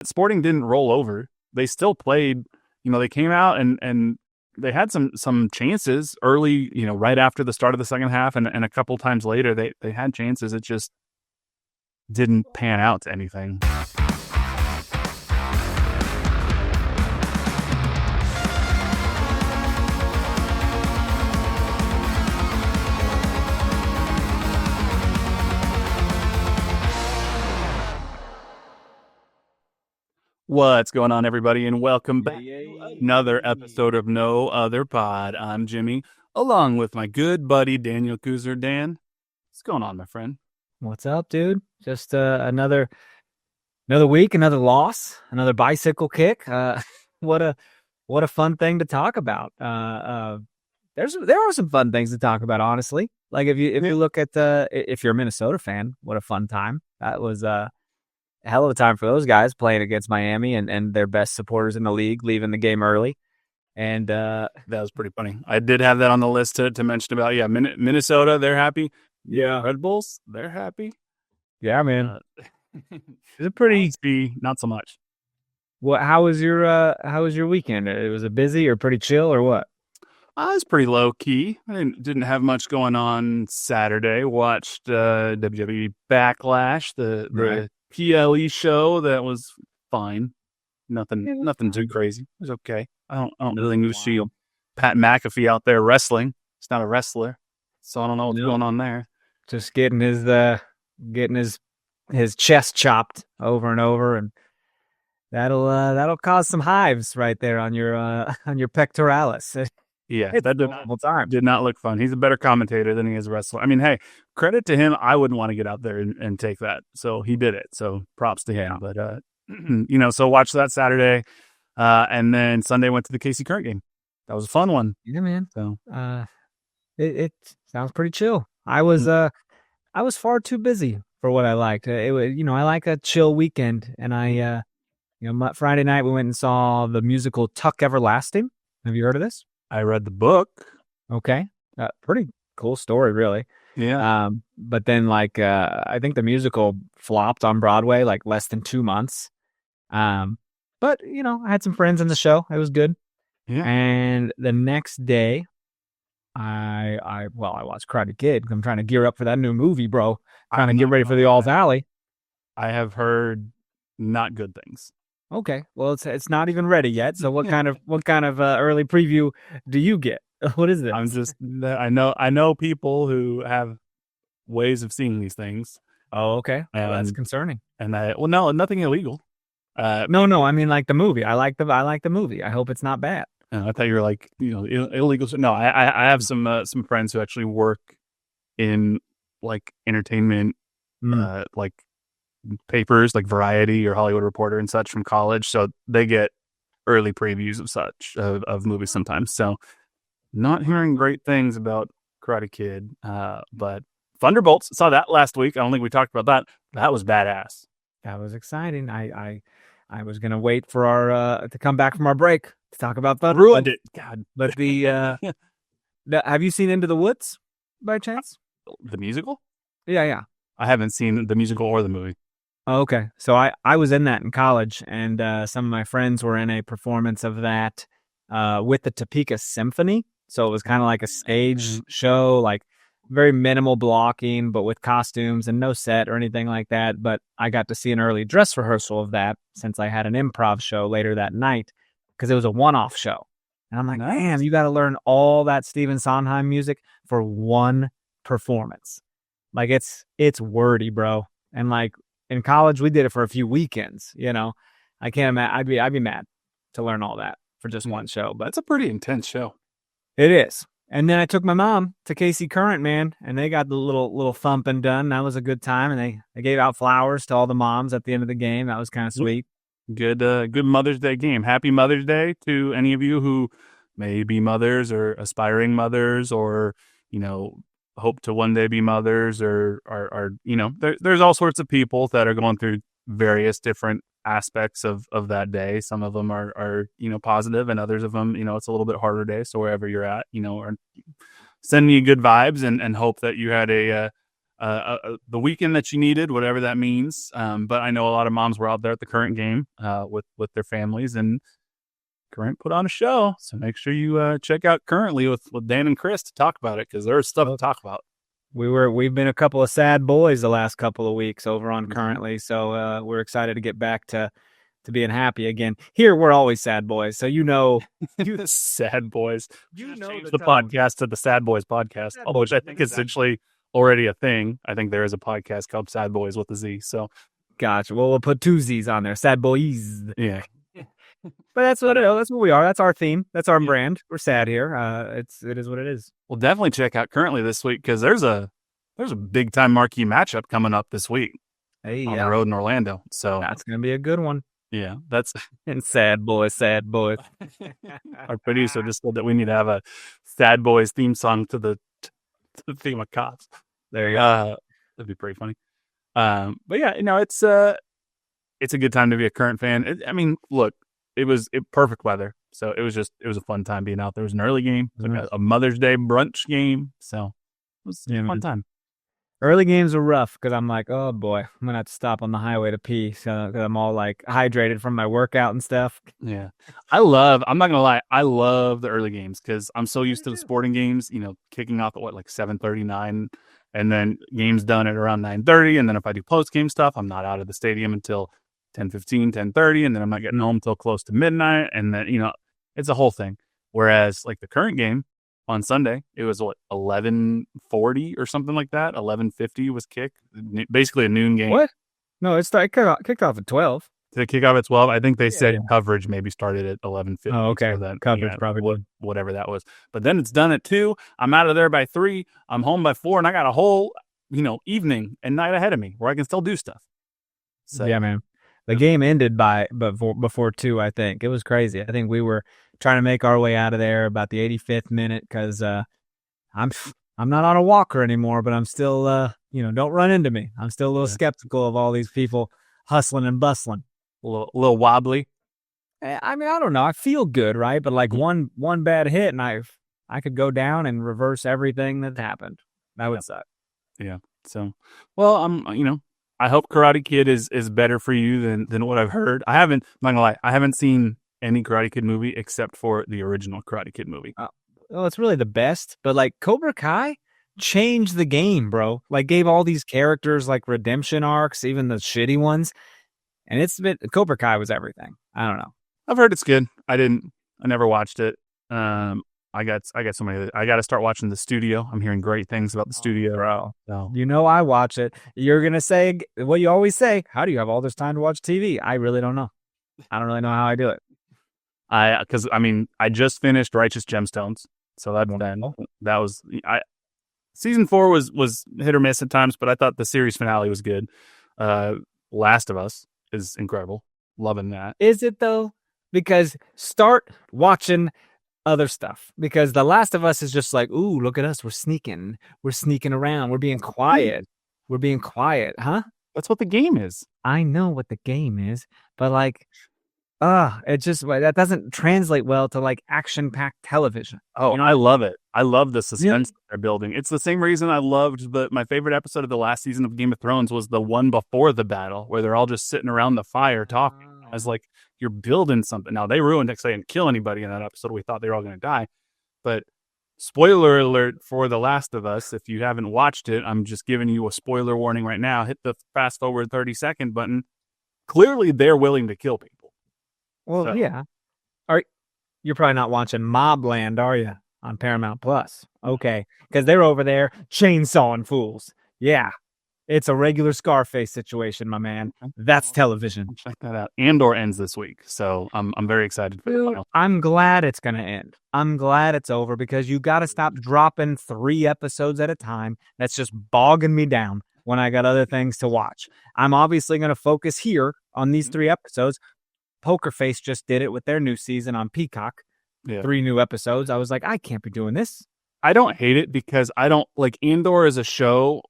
Sporting didn't roll over. They still played. They came out and they had some chances early. Right after the start of the second half, and a couple times later, they had chances. It just didn't pan out to anything. What's going on, everybody, and welcome back to another episode of No Other Pod. I'm Jimmy, along with my good buddy Daniel Kooser. Dan, what's going on, my friend? What's up, dude? Just another week, another loss, another bicycle kick. What a fun thing to talk about. There are some fun things to talk about, honestly. Like if you look at if you're a Minnesota fan, what a fun time. That was a hell of a time for those guys playing against Miami and their best supporters in the league leaving the game early. And that was pretty funny. I did have that on the list to mention about. Yeah, Minnesota, they're happy. Yeah, Red Bulls, they're happy. Yeah, man. Is it pretty? Not so much. What? How was your weekend? Was it busy or pretty chill or what? I was pretty low key. I didn't have much going on Saturday. Watched WWE Backlash, the PLE show. That was fine. Nothing too crazy. It was okay. I don't really see Pat McAfee out there wrestling. He's not a wrestler, so I don't know what's going on there. Just getting his chest chopped over and over, and that'll cause some hives right there on your pectoralis. Yeah, that did not look fun. He's a better commentator than he is a wrestler. I mean, hey, credit to him. I wouldn't want to get out there and take that. So he did it. So props to him. But, so watched that Saturday. And then Sunday went to the KC Current game. That was a fun one. Yeah, man. So it sounds pretty chill. I was far too busy for what I liked. I like a chill weekend. And Friday night we went and saw the musical Tuck Everlasting. Have you heard of this? I read the book. Okay. Pretty cool story, really. Yeah. But then, I think the musical flopped on Broadway, less than 2 months. But, I had some friends in the show. It was good. Yeah. And the next day, I watched Karate Kid. I'm trying to gear up for that new movie, bro. Trying to get ready for the All Valley. I have heard not good things. Okay, well, it's not even ready yet. So what kind of early preview do you get? What is this? I know people who have ways of seeing these things. Oh, okay. Well, that's concerning. And no, nothing illegal. No. I mean, the movie. I like the movie. I hope it's not bad. I thought you were illegal. No, I have some friends who actually work in entertainment, papers like Variety or Hollywood Reporter and such from college, so they get early previews of movies sometimes. So not hearing great things about Karate Kid, but Thunderbolts, saw that last week. I don't think we talked about that. That was badass. That was exciting. I was gonna wait for our to come back from our break to talk about Thunderbolts. Ruined it. God, but have you seen Into the Woods by chance? The musical? Yeah. I haven't seen the musical or the movie. Oh, okay. So I was in that in college, and some of my friends were in a performance of that with the Topeka Symphony. So it was kind of like a stage show, very minimal blocking, but with costumes and no set or anything like that. But I got to see an early dress rehearsal of that since I had an improv show later that night because it was a one-off show. And I'm like, man, you got to learn all that Stephen Sondheim music for one performance. It's wordy, bro. And in college, we did it for a few weekends. I can't imagine. I'd be mad to learn all that for just one show. But it's a pretty intense show. It is. And then I took my mom to KC Current, man, and they got the little thumping done. That was a good time, and they gave out flowers to all the moms at the end of the game. That was kind of sweet. Good Mother's Day game. Happy Mother's Day to any of you who may be mothers or aspiring mothers, or hope to one day be mothers, or are there's all sorts of people that are going through various different aspects of that day. Some of them are positive, and others of them it's a little bit harder day. So wherever you're at, are sending you good vibes and hope that you had a the weekend that you needed, whatever that means. But I know a lot of moms were out there at the current game with their families, and Current put on a show. So make sure you check out Currently with Dan and Chris to talk about it, because there's stuff to talk about. We've been a couple of sad boys the last couple of weeks over on Currently, so we're excited to get back to being happy again. Here we're always sad boys, so The Sad Boys. The podcast to the Sad Boys podcast, which I think is essentially already a thing. I think there is a podcast called Sad Boys with a Z. So, gotcha. Well, we'll put 2 Z's on there, Sad Boys. Yeah. But that's what we are. That's our theme. That's our brand. We're sad here. It is what it is. Well, definitely check out Currently this week, because there's a big time marquee matchup coming up this week on the road in Orlando. So that's gonna be a good one. Yeah, that's and sad boys. Our producer just said that we need to have a Sad Boys theme song to the theme of cops. There you go. That'd be pretty funny. But yeah, it's a good time to be a Current fan. Look, it was perfect weather, so it was a fun time being out there. It was an early game, like a Mother's Day brunch game, so it was a fun time. Early games are rough because I'm like, oh boy, I'm gonna have to stop on the highway to pee, because I'm all like hydrated from my workout and stuff. Yeah, I'm not gonna lie, I love the early games because I'm so used to the sporting games, kicking off at 7:39, and then games done at around 9:30, and then if I do post game stuff, I'm not out of the stadium until 10:15, 10:30, and then I'm not getting home till close to midnight, and then it's a whole thing. Whereas like the Current game on Sunday, it was 11:40 or something like that. 11:50 was kick, basically a noon game. What? No, it kicked off at 12. Did it kick off at 12? I think they said coverage maybe started at 11:50. Oh, okay. So coverage probably whatever that was. But then it's done at 2. I'm out of there by 3. I'm home by 4, and I got a whole evening and night ahead of me where I can still do stuff. So yeah, man. The game ended before 2, I think. It was crazy. I think we were trying to make our way out of there about the 85th minute because I'm not on a walker anymore, but I'm still, don't run into me. I'm still a little skeptical of all these people hustling and bustling. A little wobbly. I don't know. I feel good, right? But like one bad hit, and I could go down and reverse everything that happened. That would suck. Yeah. So, well, I hope Karate Kid is better for you than what I've heard. I'm not gonna lie, I haven't seen any Karate Kid movie except for the original Karate Kid movie. Well, it's really the best, but like Cobra Kai changed the game, bro. Like gave all these characters like redemption arcs, even the shitty ones. And Cobra Kai was everything. I don't know. I've heard it's good. I never watched it. I got so many. I got to start watching The Studio. I'm hearing great things about The Studio. Bro. So. I watch it. You're going to say what you always say. How do you have all this time to watch TV? I really don't know. I don't really know how I do it. Because I just finished Righteous Gemstones. So that was, season 4 was hit or miss at times, but I thought the series finale was good. Last of Us is incredible. Loving that. Is it though? Because start watching other stuff, because The Last of Us is just like, ooh, look at us, we're sneaking around, we're being quiet, huh? That's what the game is. I know what the game is, but like it just, that doesn't translate well to like action-packed television. I love it. I love the suspense they're building. It's the same reason I loved my favorite episode of the last season of Game of Thrones was the one before the battle, where they're all just sitting around the fire talking. I was like, you're building something. Now, they ruined it because they didn't kill anybody in that episode. We thought they were all going to die. But spoiler alert for The Last of Us. If you haven't watched it, I'm just giving you a spoiler warning right now. Hit the fast forward 30-second button. Clearly, they're willing to kill people. Well, yeah. You're probably not watching Mobland, are you? On Paramount Plus. Okay. Because they're over there chainsawing fools. Yeah. It's a regular Scarface situation, my man. That's television. Check that out. Andor ends this week, so I'm very excited for it. I'm glad it's going to end. I'm glad it's over, because you got to stop dropping 3 episodes at a time. That's just bogging me down when I got other things to watch. I'm obviously going to focus here on these 3 episodes. Poker Face just did it with their new season on Peacock. 3 new episodes. I was like, I can't be doing this. I don't hate it because I don't like Andor as a show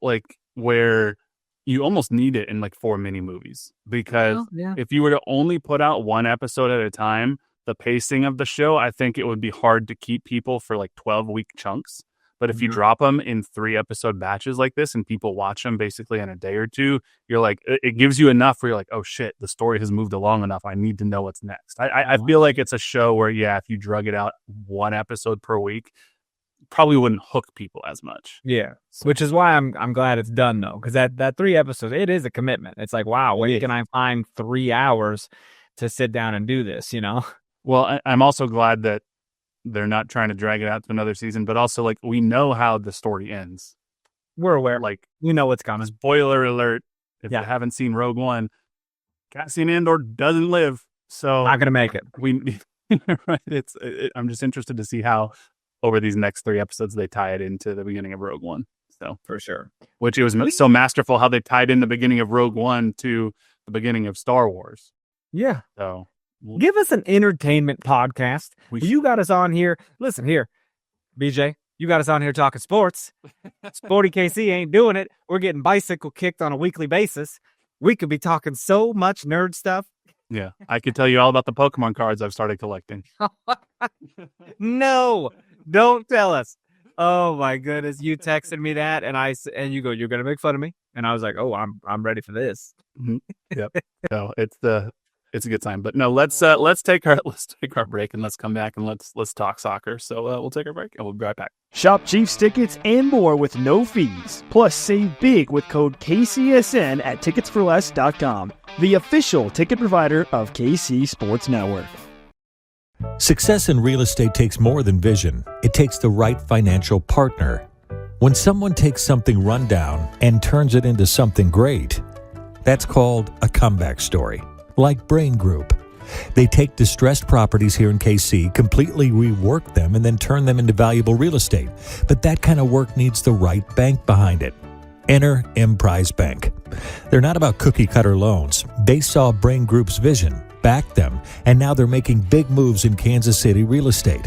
where you almost need it in 4 mini movies, because if you were to only put out 1 episode at a time, the pacing of the show, I think it would be hard to keep people for 12-week chunks. But if you drop them in 3-episode batches like this and people watch them basically in a day or two, you're like, it gives you enough where you're like, oh shit, the story has moved along enough. I need to know what's next. I feel like it's a show where, if you drug it out 1 episode per week, probably wouldn't hook people as much. Yeah. Which is why I'm glad it's done though. Cause that 3 episodes, it is a commitment. It's like, wow, when can I find 3 hours to sit down and do this, you know? Well, I'm also glad that they're not trying to drag it out to another season, but also like we know how the story ends. We're aware. Like we know what's coming. Spoiler alert. If you haven't seen Rogue One, Cassian Andor doesn't live. So not going to make it. Right. I'm just interested to see how over these next 3 episodes they tie it into the beginning of Rogue One. So for sure. Which it was so masterful how they tied in the beginning of Rogue One to the beginning of Star Wars. Yeah. So give us an entertainment podcast. You got us on here. Listen here, BJ, you got us on here talking sports. Sporty KC ain't doing it. We're getting bicycle kicked on a weekly basis. We could be talking so much nerd stuff. Yeah, I could tell you all about the Pokemon cards I've started collecting. No, don't tell us. Oh my goodness, you texted me that, and you go, you're gonna make fun of me, and I was like, oh, I'm ready for this. Mm-hmm. Yep. So it's a good time. But no, let's take our break and let's come back and let's talk soccer. So we'll take our break and we'll be right back. Shop Chiefs tickets and more with no fees. Plus, save big with code KCSN at ticketsforless.com, the official ticket provider of KC Sports Network. Success in real estate takes more than vision. It takes the right financial partner. When someone takes something rundown and turns it into something great, that's called a comeback story. Like Brain Group. They take distressed properties here in KC, completely rework them, and then turn them into valuable real estate. But that kind of work needs the right bank behind it. Enter Emprise Bank. They're not about cookie-cutter loans. They saw Brain Group's vision, backed them, and now they're making big moves in Kansas City real estate.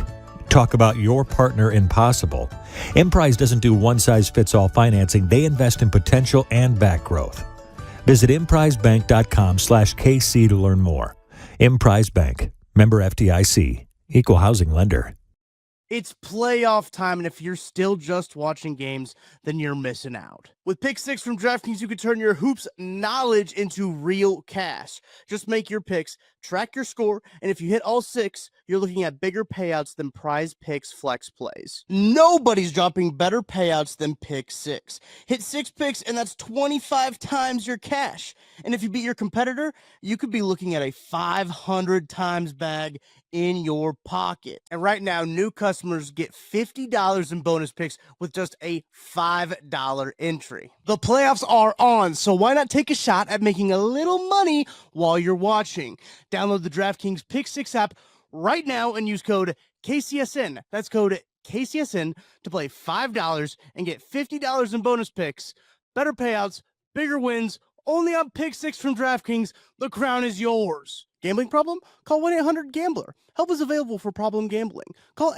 Talk about your partner in possible. Emprise doesn't do one-size-fits-all financing. They invest in potential and back growth. Visit emprisebank.com/KC to learn more. Emprise Bank, member FDIC, equal housing lender. It's playoff time, and if you're still just watching games, then you're missing out. With Pick 6 from DraftKings, you can turn your hoops knowledge into real cash. Just make your picks, track your score, and if you hit all 6, you're looking at bigger payouts than Prize Picks Flex Plays. Nobody's dropping better payouts than Pick 6. Hit 6 picks, and that's 25 times your cash. And if you beat your competitor, you could be looking at a 500 times bag in your pocket. And right now, new customers get $50 in bonus picks with just a $5 entry. The playoffs are on, so why not take a shot at making a little money while you're watching? Download the DraftKings Pick 6 app right now and use code KCSN. That's code KCSN to play $5 and get $50 in bonus picks. Better payouts, bigger wins, only on Pick 6 from DraftKings. The crown is yours. Gambling problem? Call 1-800-GAMBLER. Help is available for problem gambling. Call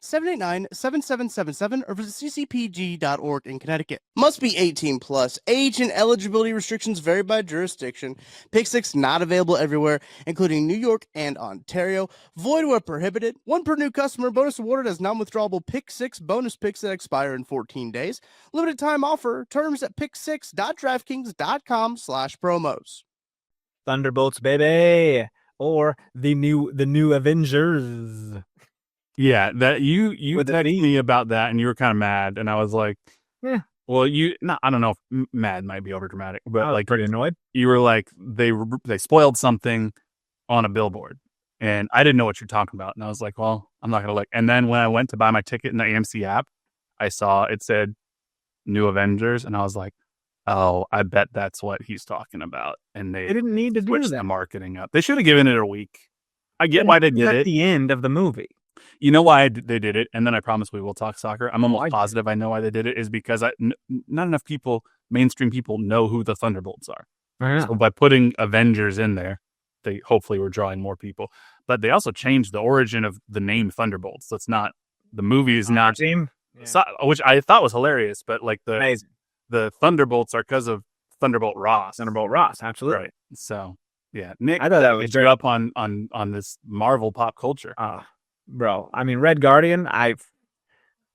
888-789-7777 or visit ccpg.org in Connecticut. Must be 18 plus. Age and eligibility restrictions vary by jurisdiction. Pick 6 not available everywhere, including New York and Ontario. Void where prohibited. 1 per new customer. Bonus awarded as non-withdrawable Pick 6 bonus picks that expire in 14 days. Limited time offer. Terms at pick6.draftkings.com/promos. Thunderbolts, baby, or the new Avengers. Yeah, that you texted me about that, and you were kind of mad, and I was like, yeah. Well, I don't know if mad might be overdramatic, but like pretty annoyed. You were like they spoiled something on a billboard, and I didn't know what you're talking about, and I was like, well, I'm not gonna look. And then when I went to buy my ticket in the AMC app, I saw it said New Avengers, and I was like, oh, I bet that's what he's talking about. And they didn't need to do that. The marketing up. They should have given it a week. I get why they did it. At the end of the movie. You know why they did it? And then I promise we will talk soccer. I'm almost positive I know why they did it is because not enough people, mainstream people, know who the Thunderbolts are. So by putting Avengers in there, they hopefully were drawing more people. But they also changed the origin of the name Thunderbolts. So it's not, the movie is not, team. Yeah. Which I thought was hilarious, but like amazing. The Thunderbolts are because of Thunderbolt Ross. Thunderbolt Ross, absolutely. Right. So, yeah. Nick, I thought that was great up on this Marvel pop culture. Bro, I mean, Red Guardian,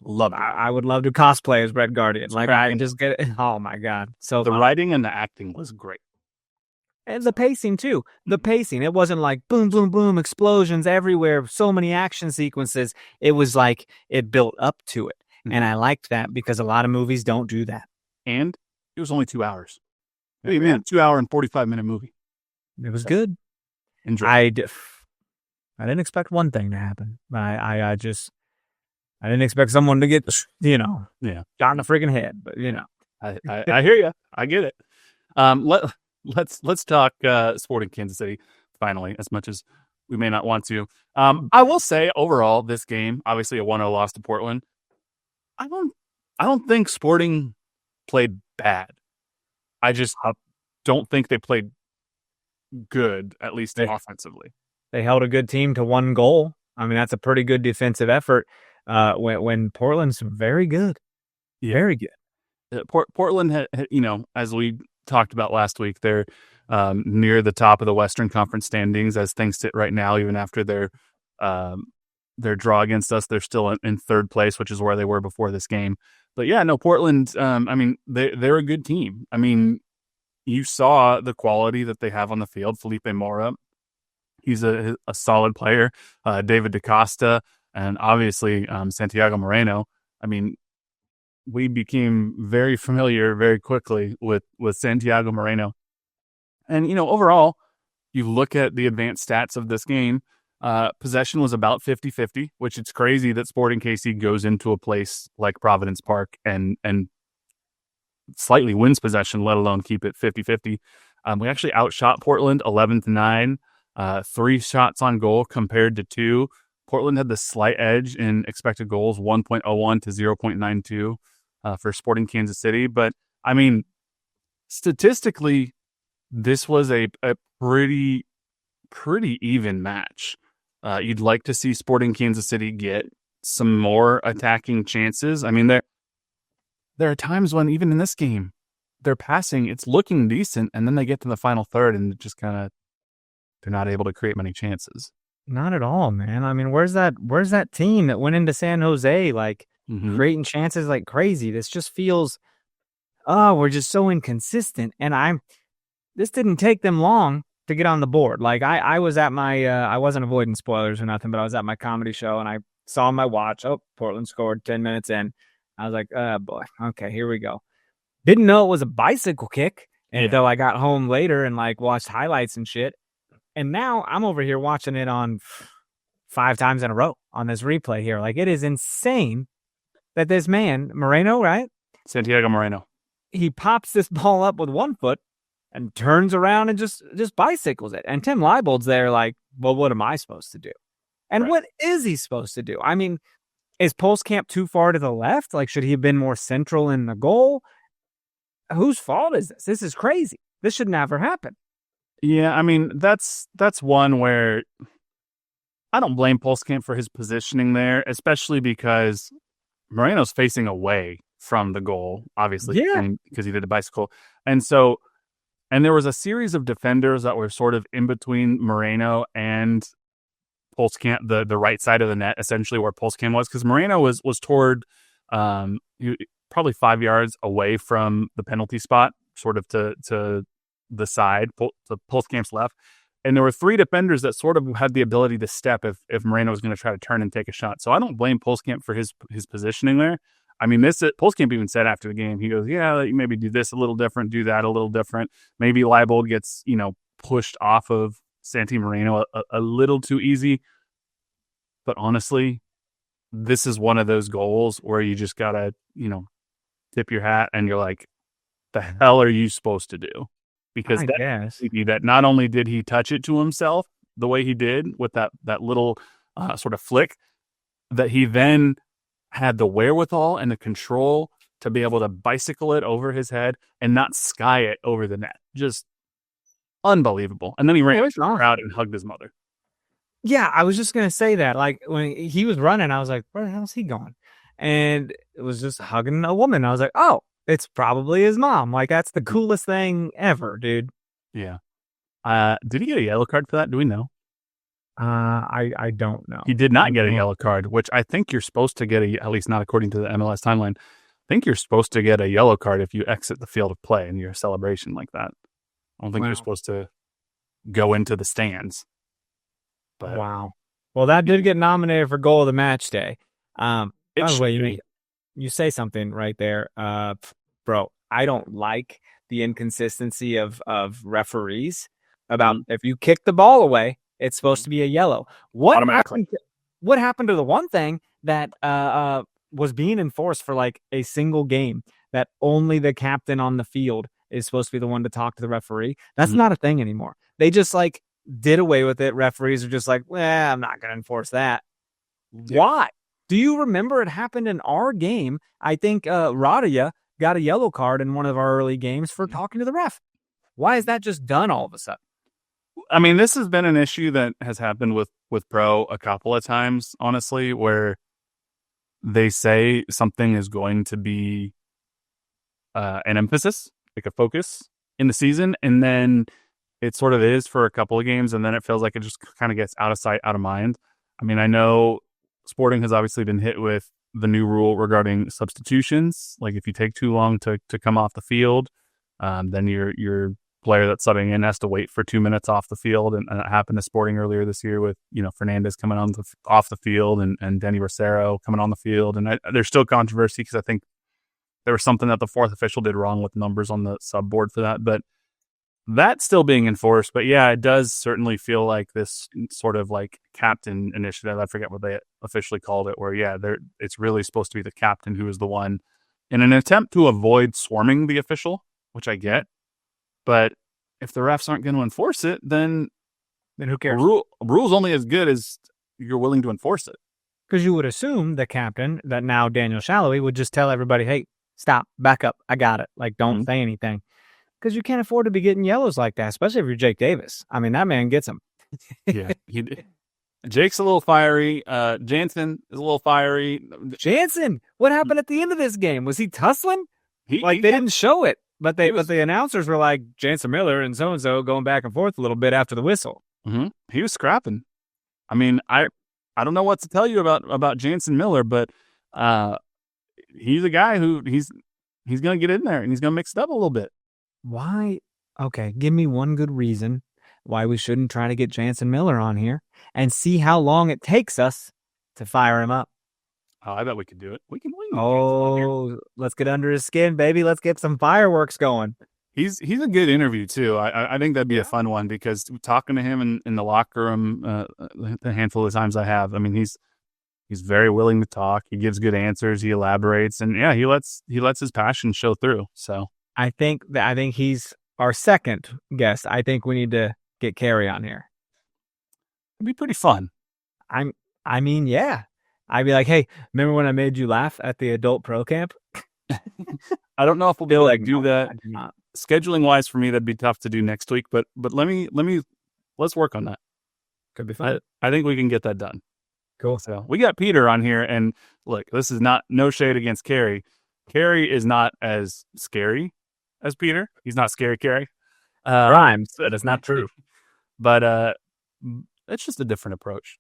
Love it. I would love to cosplay as Red Guardian. It's Like, cracking. I just get it. Oh, my God. So The fun. writing and the acting was great. And the pacing, too. The pacing. It wasn't like boom, boom, boom, explosions everywhere, so many action sequences. It was like it built up to it. And I liked that because a lot of movies don't do that. And it was only 2 hours. Yeah. Hey, man, 2 hour and 45-minute movie. It was good. Enjoy. I didn't expect one thing to happen. I didn't expect someone to get, Yeah. shot in the freaking head. But, I hear you. I get it. Let's talk Sporting Kansas City finally, as much as we may not want to. I will say overall, this game, obviously a 1-0 loss to Portland. I don't think Sporting played bad. I just don't think they played good, at least offensively. They held a good team to 1 goal. I mean, that's a pretty good defensive effort. When Portland's very good, very good. Portland had, as we talked about last week, they're near the top of the Western Conference standings as things sit right now. Even after their draw against us, they're still in third place, which is where they were before this game. But yeah, no, Portland. I mean, they're a good team. I mean, you saw the quality that they have on the field. Felipe Mora, he's a solid player. David DaCosta, and obviously Santiago Moreno. I mean, we became very familiar very quickly with Santiago Moreno. And, overall, you look at the advanced stats of this game, possession was about 50-50, which it's crazy that Sporting KC goes into a place like Providence Park and slightly wins possession, let alone keep it 50-50. We actually outshot Portland 11-9, 3 shots on goal compared to 2. Portland had the slight edge in expected goals, 1.01 to 0.92 for Sporting Kansas City. But, I mean, statistically, this was a pretty even match. You'd like to see Sporting Kansas City get some more attacking chances. I mean, there are times when even in this game, they're passing, it's looking decent, and then they get to the final third and just kind of they're not able to create many chances. Not at all, man. I mean, where's that team that went into San Jose creating chances like crazy? This just feels, we're just so inconsistent. And this didn't take them long to get on the board. Like I was at my, I wasn't avoiding spoilers or nothing, but I was at my comedy show and I saw on my watch, Portland scored 10 minutes in. I was like, oh boy, okay, here we go. Didn't know it was a bicycle kick until I got home later and watched highlights and shit. And now I'm over here watching it on 5 times in a row on this replay here. It is insane that this man, Moreno, right? Santiago Moreno. He pops this ball up with 1 foot and turns around and just bicycles it. And Tim Leibold's there well, what am I supposed to do? And what is he supposed to do? I mean, is Pulskamp too far to the left? Should he have been more central in the goal? Whose fault is this? This is crazy. This should never happen. Yeah, I mean, that's one where I don't blame Pulskamp for his positioning there, especially because Moreno's facing away from the goal, obviously, because he did a bicycle. And there was a series of defenders that were sort of in between Moreno and Pulskamp, the right side of the net, essentially where Pulskamp was, because Moreno was toward probably 5 yards away from the penalty spot, sort of to the side, to Pulskamp's left. And there were 3 defenders that sort of had the ability to step if Moreno was going to try to turn and take a shot. So I don't blame Pulskamp for his positioning there. I mean, Pulskamp even said after the game, he goes, yeah, maybe do this a little different, do that a little different. Maybe Leibold gets, pushed off of Santi Moreno a little too easy. But honestly, this is one of those goals where you just got to, tip your hat and you're like, the hell are you supposed to do? Because that not only did he touch it to himself the way he did with that little sort of flick, that he then had the wherewithal and the control to be able to bicycle it over his head and not sky it over the net. Just unbelievable. And then he ran out and hugged his mother. Yeah, I was just going to say that. When he was running, I was like, where the hell's he going? And it was just hugging a woman. I was like, oh, it's probably his mom. That's the coolest thing ever, dude. Yeah. Did he get a yellow card for that? Do we know? I don't know. He did not get a yellow card, which I think you're supposed to get at least not according to the MLS timeline. I think you're supposed to get a yellow card if you exit the field of play in your celebration like that. I don't think you're supposed to go into the stands. But wow. Well, that did get nominated for goal of the match day. By the way, you say something right there, bro. I don't like the inconsistency of referees about if you kick the ball away, it's supposed to be a yellow. What happened to the one thing that was being enforced for like a single game that only the captain on the field is supposed to be the one to talk to the referee? That's not a thing anymore. They just like did away with it. Referees are just like, I'm not going to enforce that. Yeah. Why? Do you remember it happened in our game? I think Radia got a yellow card in one of our early games for talking to the ref. Why is that just done all of a sudden? I mean, this has been an issue that has happened with Pro a couple of times, honestly, where they say something is going to be an emphasis, like a focus in the season, and then it sort of is for a couple of games, and then it feels like it just kind of gets out of sight, out of mind. I mean, I know Sporting has obviously been hit with the new rule regarding substitutions. Like if you take too long to come off the field, then your player that's subbing in has to wait for 2 minutes off the field. And it happened to Sporting earlier this year with, Fernandez coming off the field and Denny Rosero coming on the field. And there's still controversy because I think there was something that the fourth official did wrong with numbers on the sub board for that. But that's still being enforced. But yeah, it does certainly feel like this sort of like captain initiative. I forget what they officially called it, where it's really supposed to be the captain who is the one in an attempt to avoid swarming the official, which I get. But if the refs aren't going to enforce it, then who cares? Rule's only as good as you're willing to enforce it. Because you would assume the captain, that now Daniel Shallowy, would just tell everybody, hey, stop, back up, I got it. Like, don't say anything. Because you can't afford to be getting yellows like that, especially if you're Jake Davis. I mean, that man gets them. Yeah, Jake's a little fiery. Jansen is a little fiery. Jansen, what happened at the end of this game? Was he tussling? They didn't show it. But the announcers were like, Jansen Miller and so-and-so going back and forth a little bit after the whistle. Mm-hmm. He was scrapping. I mean, I don't know what to tell you about Jansen Miller, but he's a guy who he's going to get in there and he's going to mix it up a little bit. Why? Okay, give me one good reason why we shouldn't try to get Jansen Miller on here and see how long it takes us to fire him up. Oh, I bet we could do it. We can. Let's get under his skin, baby. Let's get some fireworks going. He's a good interview too. I think that'd be a fun one because talking to him in the locker room, the handful of times I have, I mean, he's very willing to talk. He gives good answers. He elaborates, and yeah, he lets his passion show through. So I think he's our second guest. I think we need to get Carey on here. It'd be pretty fun. I mean, yeah. I'd be like, hey, remember when I made you laugh at the adult pro camp? I don't know if we'll be able to do that. Scheduling wise for me, that'd be tough to do next week, but let's work on that. Could be fun. I think we can get that done. Cool. So we got Peter on here, and look, this is no shade against Carey. Carey is not as scary as Peter. He's not scary Carey. Rhymes, but it's not true. But it's just a different approach.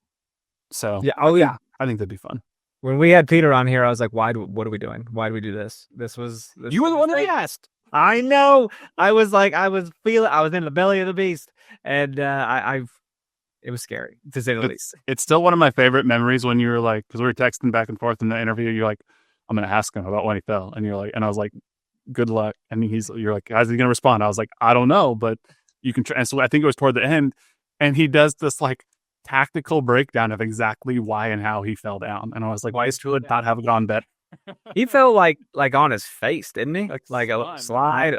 So yeah. Oh yeah. I think that'd be fun. When we had Peter on here, I was like, what are we doing? Why do we do this? You were the one that asked. I know. I was in the belly of the beast. And it was scary, to say the least. It's still one of my favorite memories when you were like, because we were texting back and forth in the interview, you're like, I'm going to ask him about when he fell. And I was like, good luck. And you're like, how's he going to respond? I was like, I don't know, but you can try. And so I think it was toward the end. And he does this like tactical breakdown of exactly why and how he fell down. And I was like, why is Tulip not have gone better? He fell like on his face, didn't he? Like a slide.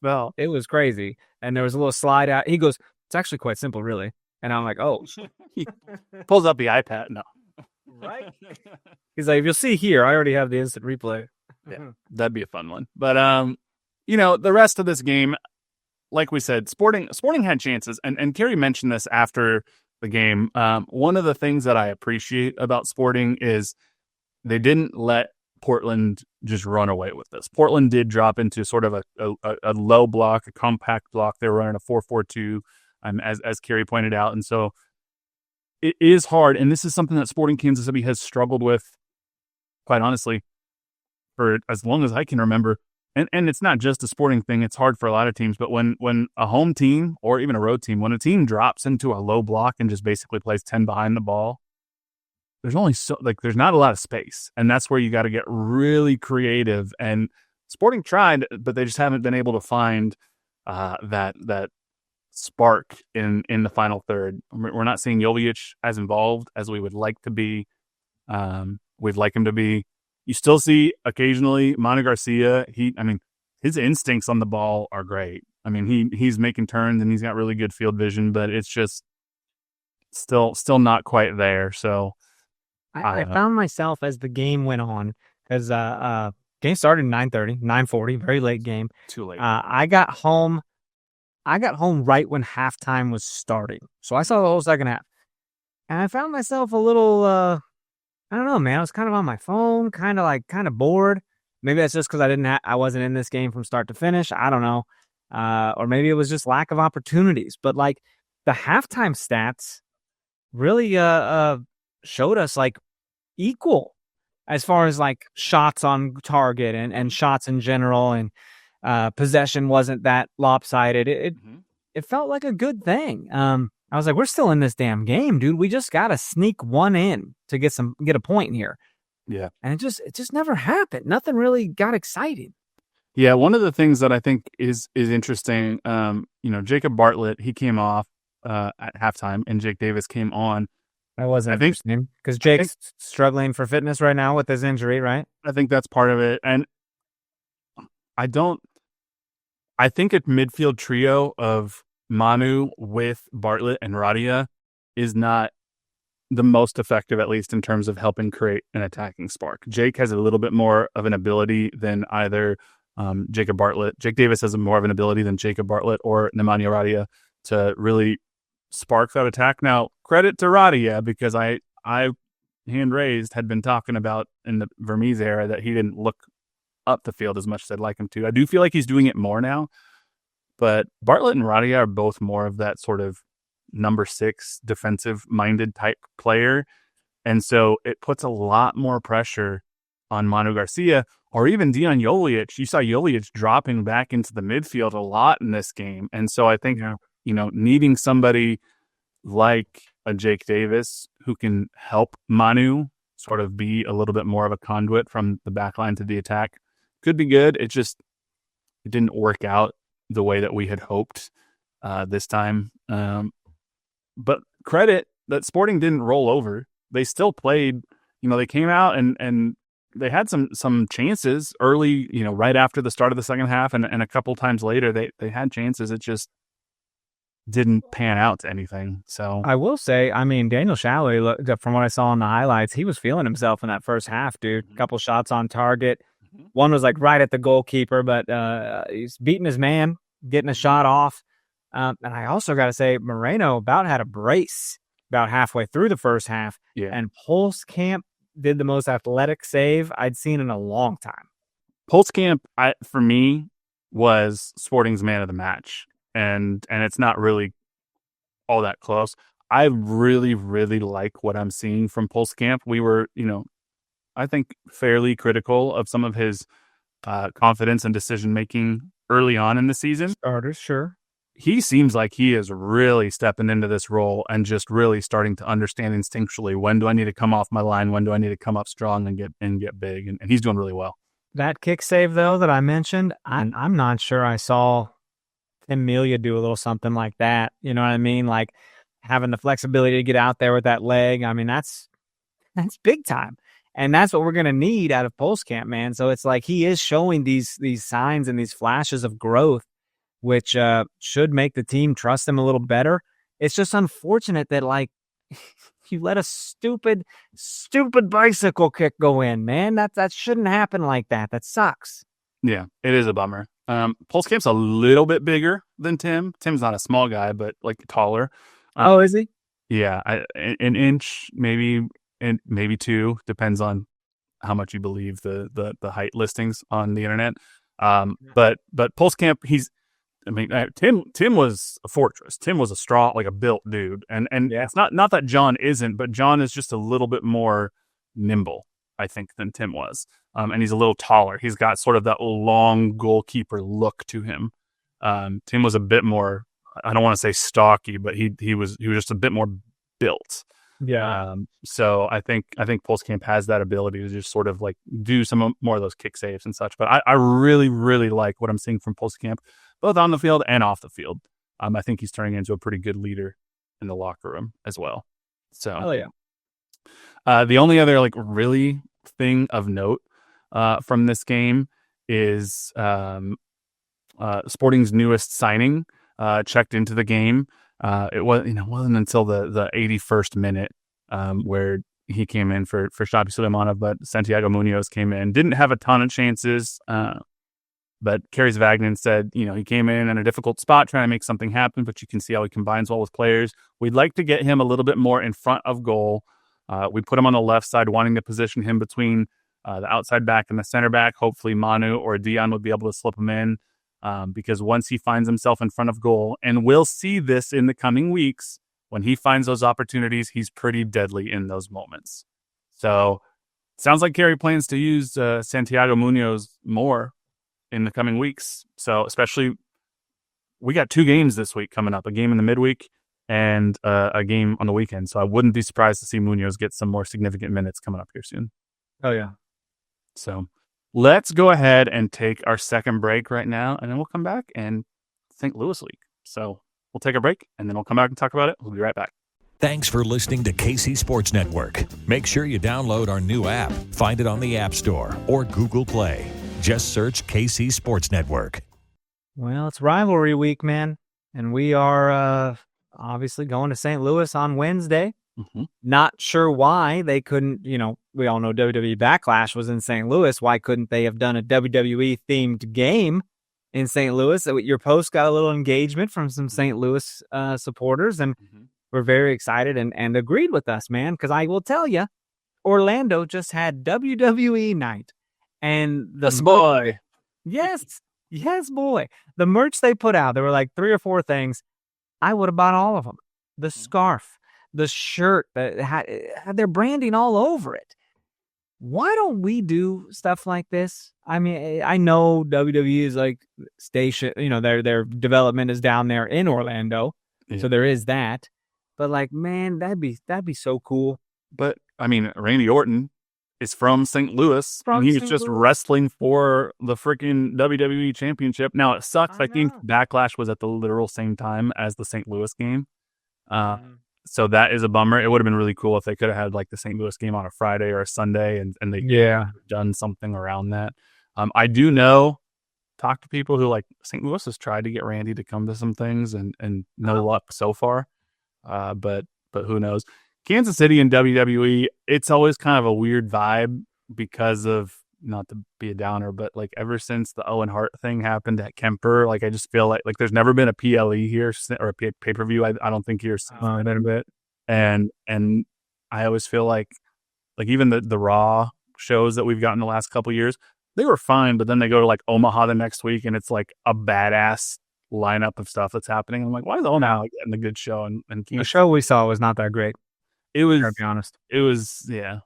Well, it was crazy. And there was a little slide out. He goes, it's actually quite simple, really. And I'm like, oh. He pulls up the iPad. No. Right? He's like, if you'll see here, I already have the instant replay. Yeah, that'd be a fun one. But, the rest of this game, like we said, Sporting had chances. And Carey mentioned this after the game. One of the things that I appreciate about Sporting is they didn't let Portland just run away with this. Portland did drop into sort of a low block, a compact block. They were running a 4-4-2, as Carey pointed out. And so it is hard, and this is something that Sporting Kansas City has struggled with, quite honestly, for as long as I can remember. And it's not just a Sporting thing. It's hard for a lot of teams. But when a home team or even a road team, when a team drops into a low block and just basically plays 10 behind the ball, there's not a lot of space. And that's where you got to get really creative. And Sporting tried, but they just haven't been able to find that spark in the final third. We're not seeing Jovic as involved as we would like to be. We'd like him to be. You still see occasionally Manu Garcia. His instincts on the ball are great. I mean, he's making turns and he's got really good field vision, but it's just still not quite there. So I found myself as the game went on, because game started at 9:30, 9:40, very late game. Too late. I got home right when halftime was starting, so I saw the whole second half, and I found myself a little. I don't know, man. I was kind of on my phone, kind of bored. Maybe that's just because I wasn't in this game from start to finish. I don't know. Or maybe it was just lack of opportunities. But like the halftime stats really showed us like equal as far as like shots on target and shots in general, and possession wasn't that lopsided. It felt like a good thing. I was like, we're still in this damn game, dude. We just got to sneak one in to get a point here. Yeah. And it just never happened. Nothing really got exciting. Yeah. One of the things that I think is interesting, Jacob Bartlett, he came off at halftime and Jake Davis came on. That wasn't interesting because Jake's struggling for fitness right now with his injury, right? I think that's part of it. And I think a midfield trio of Manu with Bartlett and Radia is not the most effective, at least in terms of helping create an attacking spark. Jake has a little bit more of an ability than either Jacob Bartlett. Jake Davis has more of an ability than Jacob Bartlett or Nemanja Radia to really spark that attack. Now, credit to Radia, because I hand raised had been talking about in the Vermees era that he didn't look up the field as much as I'd like him to. I do feel like he's doing it more now. But Bartlett and Radia are both more of that sort of number 6 defensive-minded type player. And so it puts a lot more pressure on Manu Garcia or even Dejan Jovic. You saw Jovic dropping back into the midfield a lot in this game. And so I think, needing somebody like a Jake Davis who can help Manu sort of be a little bit more of a conduit from the back line to the attack could be good. It didn't work out the way that we had hoped this time. But credit that Sporting didn't roll over. They still played, they came out and they had some chances early, right after the start of the second half. And a couple times later, they had chances. It just didn't pan out to anything. So I will say, Daniel Shalloy, from what I saw in the highlights, he was feeling himself in that first half, dude. A couple shots on target. One was like right at the goalkeeper, but he's beating his man, getting a shot off. And I also got to say, Moreno about had a brace about halfway through the first half. Yeah. And Pulskamp did the most athletic save I'd seen in a long time. Pulskamp, for me, was Sporting's man of the match. And it's not really all that close. I really, really like what I'm seeing from Pulskamp. We were, I think fairly critical of some of his confidence and decision-making early on in the season. Starters, sure. He seems like he is really stepping into this role and just really starting to understand instinctually, when do I need to come off my line? When do I need to come up strong and get big? And he's doing really well. That kick save, though, that I mentioned, I'm not sure I saw Tim Melia do a little something like that. You know what I mean? Like having the flexibility to get out there with that leg. That's big time. And that's what we're going to need out of Pulskamp, man. So it's like he is showing these signs and these flashes of growth, which should make the team trust him a little better. It's just unfortunate that, like, you let a stupid bicycle kick go in, man. That shouldn't happen like that. That sucks. Yeah, it is a bummer. Pulskamp's a little bit bigger than Tim. Tim's not a small guy, but like taller. Oh, is he? Yeah, an inch, maybe, and maybe 2, depends on how much you believe the height listings on the internet. But Pulskamp, I mean, Tim was a fortress. Tim was a strong, like a built dude, and it's not that John isn't, but John is just a little bit more nimble, I think, than Tim was. And he's a little taller. He's got sort of that long goalkeeper look to him. Tim was a bit more, I don't want to say stocky, but he was just a bit more built. Yeah. So I think Pulskamp has that ability to just sort of like do some more of those kick saves and such. But I really, really like what I'm seeing from Pulskamp, both on the field and off the field. I think he's turning into a pretty good leader in the locker room as well. So, oh yeah. The only other like really thing of note from this game is Sporting's newest signing checked into the game. It wasn't until the 81st minute where he came in for Xabi Suleimanov, but Santiago Munoz came in. Didn't have a ton of chances, but Karius Vagnon said, he came in a difficult spot trying to make something happen, but you can see how he combines well with players. We'd like to get him a little bit more in front of goal. We put him on the left side, wanting to position him between the outside back and the center back. Hopefully Manu or Dion would be able to slip him in because once he finds himself in front of goal, and we'll see this in the coming weeks, when he finds those opportunities, he's pretty deadly in those moments. So sounds like Kerry plans to use Santiago Munoz more in the coming weeks. So especially, we got 2 games this week coming up, a game in the midweek and a game on the weekend. So I wouldn't be surprised to see Munoz get some more significant minutes coming up here soon. Oh, yeah. So let's go ahead and take our second break right now, and then we'll come back and St. Louis League. So we'll take a break, and then we'll come back and talk about it. We'll be right back. Thanks for listening to KC Sports Network. Make sure you download our new app. Find it on the App Store or Google Play. Just search KC Sports Network. Well, it's rivalry week, man. And we are obviously going to St. Louis on Wednesday. Mm-hmm. Not sure why they couldn't, we all know WWE Backlash was in St. Louis. Why couldn't they have done a WWE-themed game in St. Louis? Your post got a little engagement from some St. Louis supporters, and we're very excited and agreed with us, man, because I will tell you, Orlando just had WWE night. And Yes, boy. Yes, boy. The merch they put out, there were like 3 or 4 things. I would have bought all of them. The scarf, the shirt that had their branding all over it. Why don't we do stuff like this? I mean, I know WWE is like station, their development is down there in Orlando. Yeah. So there is that. But like, man, that'd be so cool. But I mean, Randy Orton is from St. Louis, and he's just wrestling for the freaking WWE Championship. Now, it sucks. I think Backlash was at the literal same time as the St. Louis game. So that is a bummer. It would have been really cool if they could have had like the St. Louis game on a Friday or a Sunday, and they done something around that. I do talk to people who like St. Louis has tried to get Randy to come to some things, and no luck so far. But who knows? Kansas City and WWE, it's always kind of a weird vibe because of, not to be a downer, but like ever since the Owen Hart thing happened at Kemper, like I just feel like there's never been a PLE here or a pay-per-view. I don't think here in a bit. And I always feel like even the Raw shows that we've gotten the last couple of years, they were fine, but then they go to like Omaha the next week and it's like a badass lineup of stuff that's happening. I'm like, why is Omaha getting a good show? And the show we saw was not that great. It was, to be honest. It was, yeah.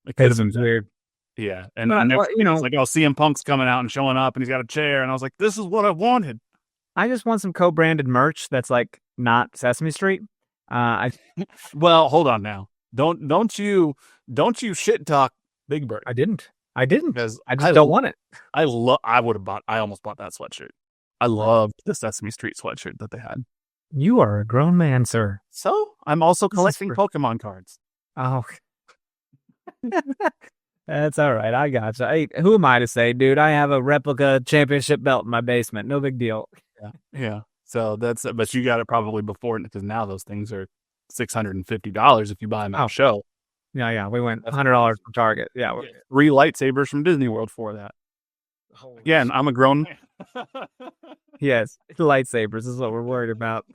It was weird. Yeah. And it's like, CM Punk's coming out and showing up and he's got a chair. And I was like, this is what I wanted. I just want some co-branded merch that's like not Sesame Street. Well, hold on now. Don't you shit talk Big Bird. I didn't. Because I just don't want it. I almost bought that sweatshirt. I loved the Sesame Street sweatshirt that they had. You are a grown man, sir. So I'm also collecting Pokemon cards. Oh, that's all right. I gotcha. Hey, who am I to say, dude? I have a replica championship belt in my basement. No big deal. Yeah. So but you got it probably before, because now those things are $650 if you buy them at a show. Yeah. We went $100 from Target. Yeah. 3 lightsabers from Disney World for that. Again, I'm a grown man. Yes, lightsabers is what we're worried about.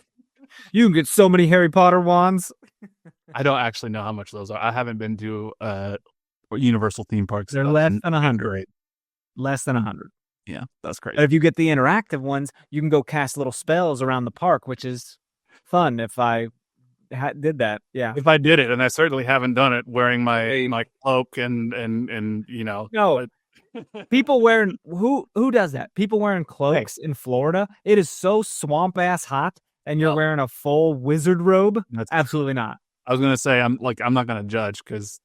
You can get so many Harry Potter wands. I don't actually know how much those are. I haven't been to Universal theme parks. They're less than 100. Less than 100. Yeah, that's great. But if you get the interactive ones, you can go cast little spells around the park, which is fun if I did that. Yeah. If I did it, and I certainly haven't done it wearing my cloak and you know. No. People wearing who does that? People wearing cloaks in Florida. It is so swamp ass hot, and you're wearing a full wizard robe. That's absolutely not. I was gonna say I'm not gonna judge because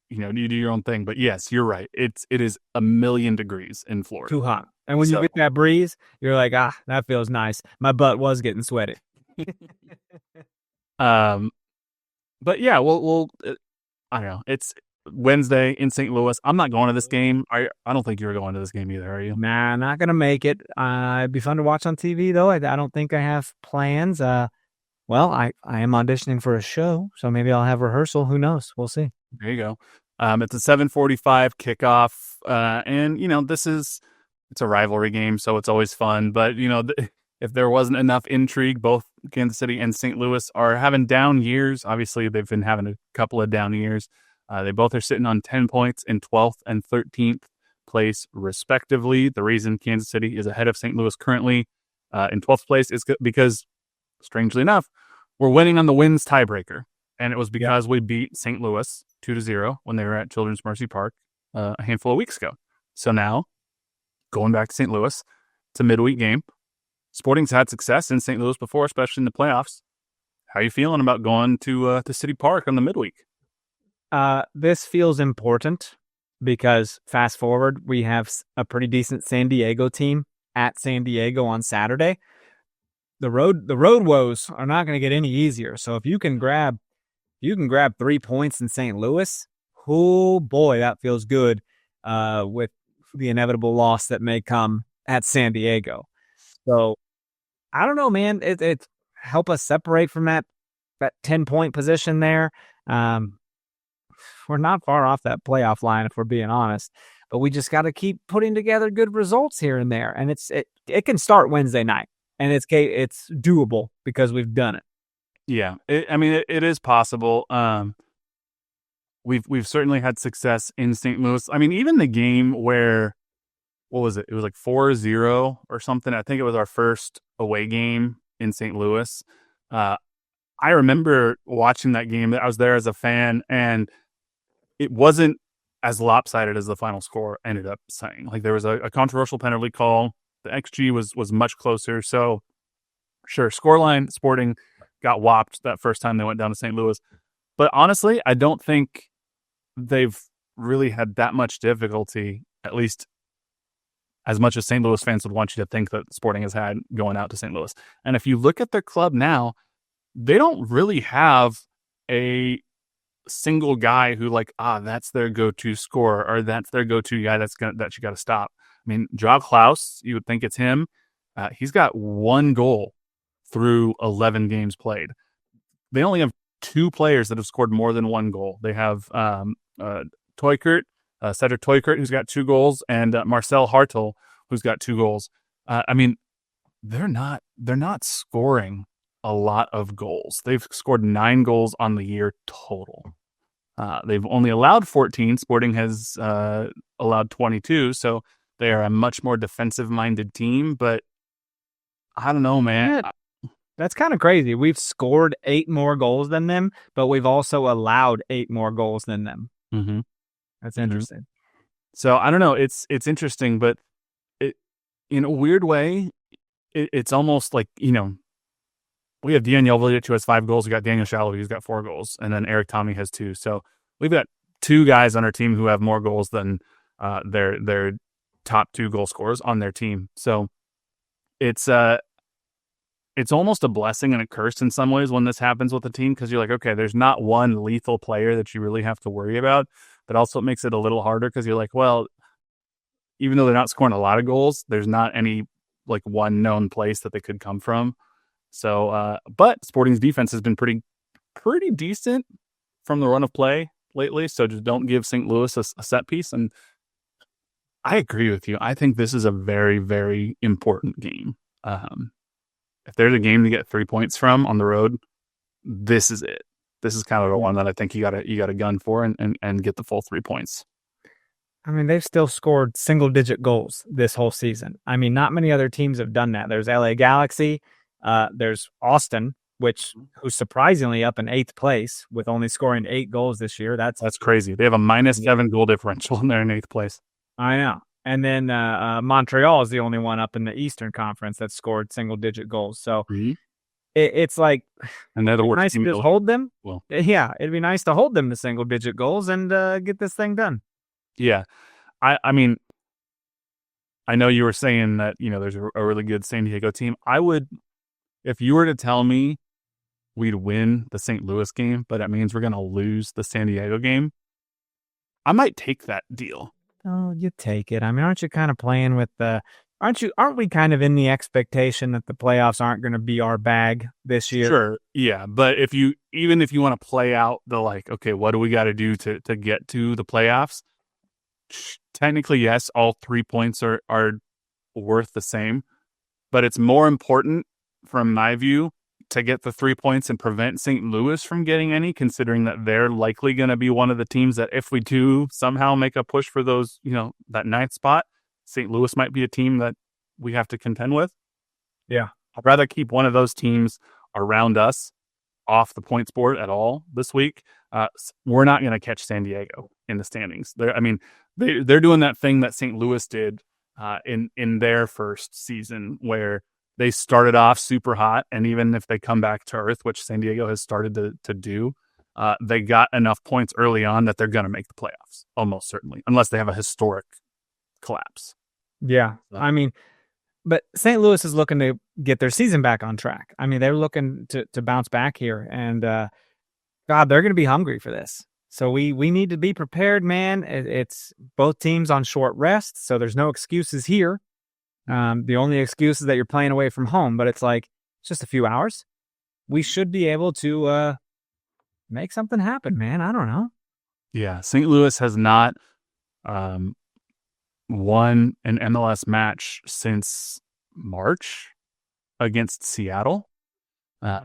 you do your own thing, but yes, you're right. It is 1,000,000 degrees in Florida. Too hot, and when you get that breeze, you're like, that feels nice. My butt was getting sweaty. But yeah, we'll I don't know. It's Wednesday in St. Louis. I'm not going to this game. I don't think you're going to this game either, are you? Nah, not gonna make it. It'd be fun to watch on TV though. I don't think I have plans. Well, I am auditioning for a show, so maybe I'll have rehearsal. Who knows? We'll see. There you go. It's a 7:45 kickoff, and it's a rivalry game, so it's always fun. But if there wasn't enough intrigue, both Kansas City and St. Louis are having down years. Obviously, they've been having a couple of down years. They both are sitting on 10 points in 12th and 13th place, respectively. The reason Kansas City is ahead of St. Louis currently in 12th place is because, strangely enough, we're winning on the wins tiebreaker. And it was because we beat St. Louis 2-0 when they were at Children's Mercy Park a handful of weeks ago. So now, going back to St. Louis, it's a midweek game. Sporting's had success in St. Louis before, especially in the playoffs. How are you feeling about going to City Park on the midweek? This feels important because fast forward, we have a pretty decent San Diego team at San Diego on Saturday. The road woes are not going to get any easier. So if you can grab 3 points in St. Louis, oh boy, that feels good. With the inevitable loss that may come at San Diego. So I don't know, man. It help us separate from that 10-point position there. We're not far off that playoff line if we're being honest, but we just got to keep putting together good results here and there. And it can start Wednesday night, and it's doable because we've done it. Yeah, it is possible. We've certainly had success in St. Louis. I mean, even the game where, what was it? It was like 4-0 or something. I think it was our first away game in St. Louis. I remember watching that game. I was there as a fan, and it wasn't as lopsided as the final score ended up saying. Like, there was a controversial penalty call. The XG was much closer. So, sure, scoreline, Sporting got whopped that first time they went down to St. Louis. But honestly, I don't think they've really had that much difficulty, at least as much as St. Louis fans would want you to think that Sporting has had going out to St. Louis. And if you look at their club now, they don't really have a single guy who that's their go-to scorer, or that's their go-to guy that you got to stop. I mean, Joao Klaus, you would think it's him. He's got 1 goal through 11 games played. They only have 2 players that have scored more than 1 goal. They have Cedric Toykert, who's got 2 goals, and Marcel Hartel, who's got 2 goals. I mean, they're not scoring a lot of goals. They've scored 9 goals on the year total. They've only allowed 14. Sporting has allowed 22, so they are a much more defensive-minded team. But I don't know, man. Yeah. That's kind of crazy. We've scored 8 more goals than them, but we've also allowed 8 more goals than them. Mm-hmm. That's interesting. Mm-hmm. So I don't know. It's interesting, but in a weird way, it's almost like, we have Dejan Jovalic, who has 5 goals. We got Daniel Shalhoub, who's got 4 goals, and then Eric Tommy has 2. So we've got 2 guys on our team who have more goals than their top 2 goal scorers on their team. So it's almost a blessing and a curse in some ways when this happens with the team, because you're like, okay, there's not one lethal player that you really have to worry about, but also it makes it a little harder because you're like, well, even though they're not scoring a lot of goals, there's not any one known place that they could come from. So, but Sporting's defense has been pretty decent from the run of play lately. So just don't give St. Louis a set piece. And I agree with you. I think this is a very, very important game. If there's a game to get 3 points from on the road, this is it. This is kind of the one that I think you got to gun for and get the full 3 points. I mean, they've still scored single-digit goals this whole season. I mean, not many other teams have done that. There's LA Galaxy, there's Austin, who's surprisingly up in 8th place with only scoring 8 goals this year. That's crazy. They have a -7 goal differential and they're in 8th place. I know. And then Montreal is the only one up in the Eastern Conference that scored single-digit goals. So it's like, and they're the worst nice team to to hold them. Well, yeah, it'd be nice to hold them to single-digit goals and get this thing done. Yeah, I mean, I know you were saying that there's a really good San Diego team. I would, if you were to tell me we'd win the St. Louis game, but it means we're going to lose the San Diego game, I might take that deal. Oh, you take it. I mean, aren't you kind of playing with the? Aren't we kind of in the expectation that the playoffs aren't going to be our bag this year? Sure, yeah, but even if you want to play out the okay, what do we got to do to get to the playoffs? Technically, yes, all 3 points are worth the same, but it's more important from my view to get the 3 points and prevent St. Louis from getting any, considering that they're likely going to be one of the teams that if we do somehow make a push for those, that 9th spot, St. Louis might be a team that we have to contend with. Yeah. I'd rather keep one of those teams around us off the points board at all this week. We're not going to catch San Diego in the standings. They're doing that thing that St. Louis did in their first season where they started off super hot, and even if they come back to earth, which San Diego has started to do, they got enough points early on that they're going to make the playoffs, almost certainly, unless they have a historic collapse. Yeah, I mean, but St. Louis is looking to get their season back on track. I mean, they're looking to bounce back here, and God, they're going to be hungry for this. So we need to be prepared, man. It's both teams on short rest, so there's no excuses here. The only excuse is that you're playing away from home, but it's just a few hours. We should be able to make something happen, man. I don't know. Yeah, St. Louis has not won an MLS match since March against Seattle.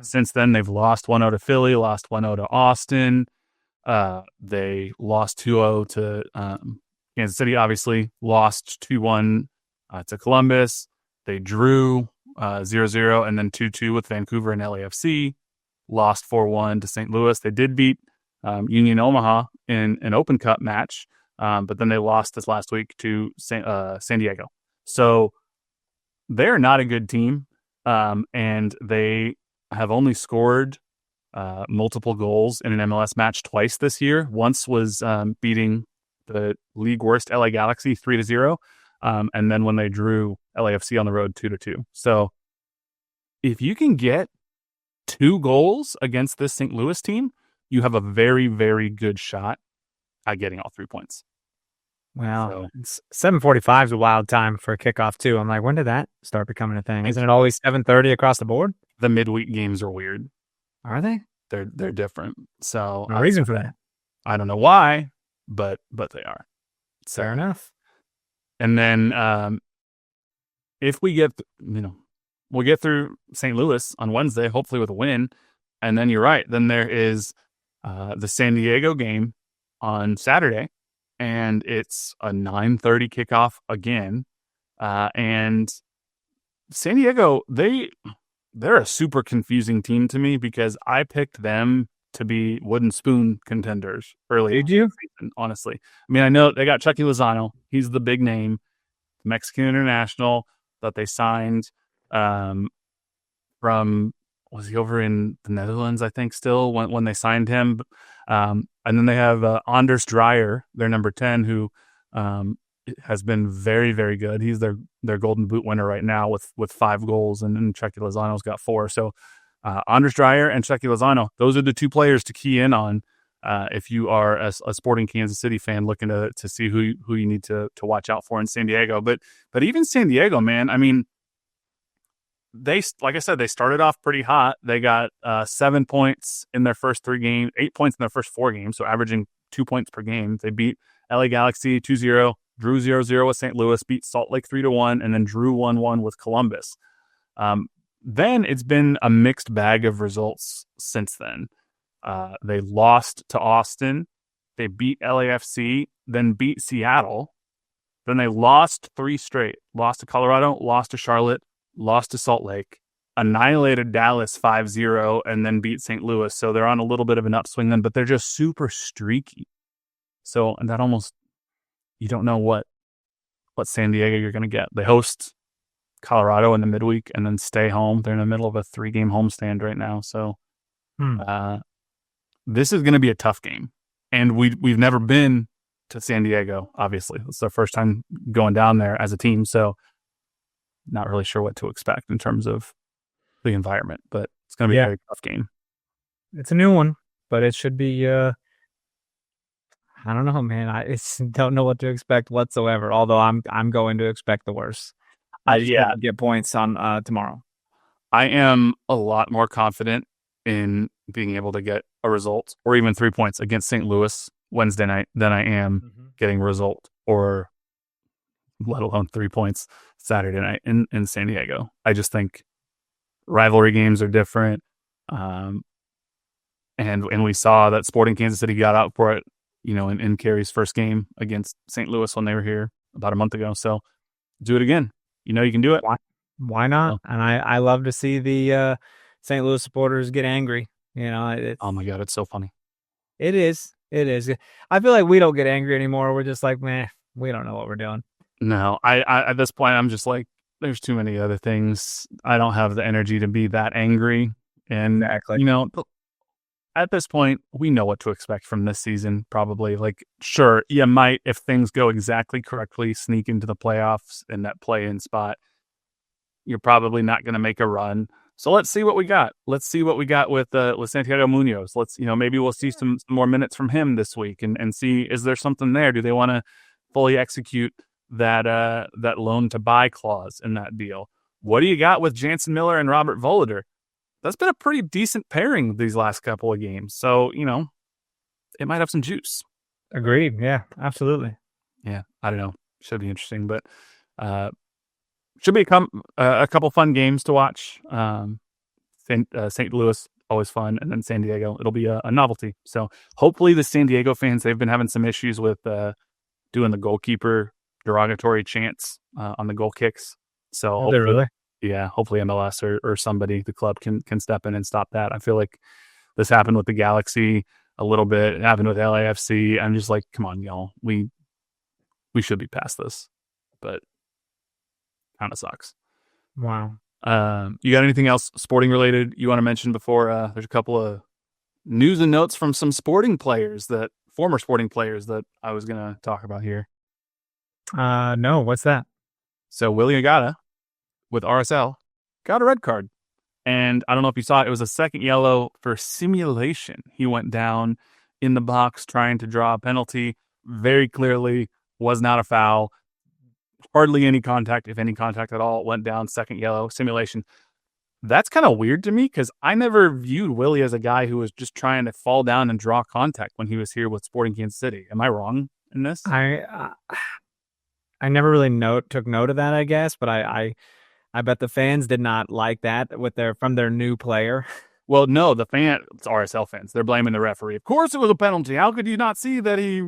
Since then, they've lost 1-0 to Philly, lost 1-0 to Austin. They lost 2-0 to Kansas City, obviously. Lost 2-1 to Columbus. They drew 0-0 and then 2-2 with Vancouver and LAFC. Lost 4-1 to St. Louis. They did beat Union Omaha in an Open Cup match, but then they lost this last week to San Diego. So they're not a good team, and they have only scored multiple goals in an MLS match twice this year. Once was beating the league worst LA Galaxy 3-0, and then when they drew LAFC on the road 2-2. So if you can get 2 goals against this St. Louis team, you have a very, very good shot at getting all 3 points. Well, 7:45 is a wild time for a kickoff too. I'm like, when did that start becoming a thing? Isn't it always 7:30 across the board? The midweek games are weird. Are they? They're different. So no reason for that. I don't know why, but they are. So, fair enough. And then if we get, we'll get through St. Louis on Wednesday, hopefully with a win. And then you're right. Then there is the San Diego game on Saturday, and it's a 9:30 kickoff again. And San Diego, they're a super confusing team to me because I picked them to be wooden spoon contenders early. Did you? Season, honestly. I mean, I know they got Chucky Lozano. He's the big name, Mexican international that they signed from, was he over in the Netherlands, I think, still when they signed him. And then they have Anders Dreyer, their number 10, who has been very, very good. He's their Golden Boot winner right now with 5 goals, and Chucky Lozano's got 4. So Anders Dreyer and Chucky Lozano, those are the 2 players to key in on if you are a Sporting Kansas City fan looking to see who you need to watch out for in San Diego. But even San Diego, man, I mean, like I said, they started off pretty hot. They got 7 points in their first 3 games, 8 points in their first 4 games, so averaging 2 points per game. They beat LA Galaxy 2-0, drew 0-0 with St. Louis, beat Salt Lake 3-1, and then drew 1-1 with Columbus. Then it's been a mixed bag of results since then. They lost to Austin. They beat LAFC, then beat Seattle. Then they lost 3 straight. Lost to Colorado, lost to Charlotte, lost to Salt Lake, annihilated Dallas 5-0, and then beat St. Louis. So they're on a little bit of an upswing then, but they're just super streaky. So and that almost, you don't know what San Diego you're going to get. They host Colorado in the midweek and then stay home. They're in the middle of a 3-game homestand right now. So this is going to be a tough game. And we've never been to San Diego, obviously. It's our first time going down there as a team. So not really sure what to expect in terms of the environment, but it's going to be a very tough game. It's a new one, but it should be, I don't know, man. I don't know what to expect whatsoever, although I'm going to expect the worst. Get points on tomorrow. I am a lot more confident in being able to get a result or even 3 points against St. Louis Wednesday night than I am getting a result or let alone 3 points Saturday night in San Diego. I just think rivalry games are different. And we saw that Sporting Kansas City got out for it, in Carey's first game against St. Louis when they were here about a month ago. So do it again. You can do it. Why not? And I love to see the St. Louis supporters get angry. Oh my God, it's so funny. It is. I feel like we don't get angry anymore. We're just like, meh, we don't know what we're doing. No, I at this point, I'm just like, there's too many other things. I don't have the energy to be that angry. And, exactly. At this point, we know what to expect from this season, probably. Like, sure, you might, if things go exactly correctly, sneak into the playoffs in that play-in spot. You're probably not going to make a run. So let's see what we got. Let's see what we got with Santiago Munoz. Let's, maybe we'll see some more minutes from him this week and see, is there something there? Do they want to fully execute that loan to buy clause in that deal? What do you got with Jansen Miller and Robert Volader? That's been a pretty decent pairing these last couple of games. So, it might have some juice. Agreed. Yeah, absolutely. Yeah, I don't know. Should be interesting, but should be a couple fun games to watch. St. Louis, always fun, and then San Diego, it'll be a novelty. So hopefully the San Diego fans, they've been having some issues with doing the goalkeeper derogatory chants on the goal kicks. So really? Yeah, hopefully MLS or somebody, the club can step in and stop that. I feel like this happened with the Galaxy a little bit. It happened with LAFC. I'm just like, come on, y'all. We should be past this, but kind of sucks. Wow. You got anything else sporting related you want to mention before there's a couple of news and notes from some former sporting players that I was going to talk about here? No, what's that? So Willie Agata with RSL got a red card. And I don't know if you saw it. It was a second yellow for simulation. He went down in the box trying to draw a penalty. Very clearly was not a foul. Hardly any contact, if any contact at all. Went down, second yellow, simulation. That's kind of weird to me because I never viewed Willie as a guy who was just trying to fall down and draw contact when he was here with Sporting Kansas City. Am I wrong in this? I never really took note of that, I guess, but I bet the fans did not like that from their new player. Well, no, it's RSL fans. They're blaming the referee. Of course it was a penalty. How could you not see that he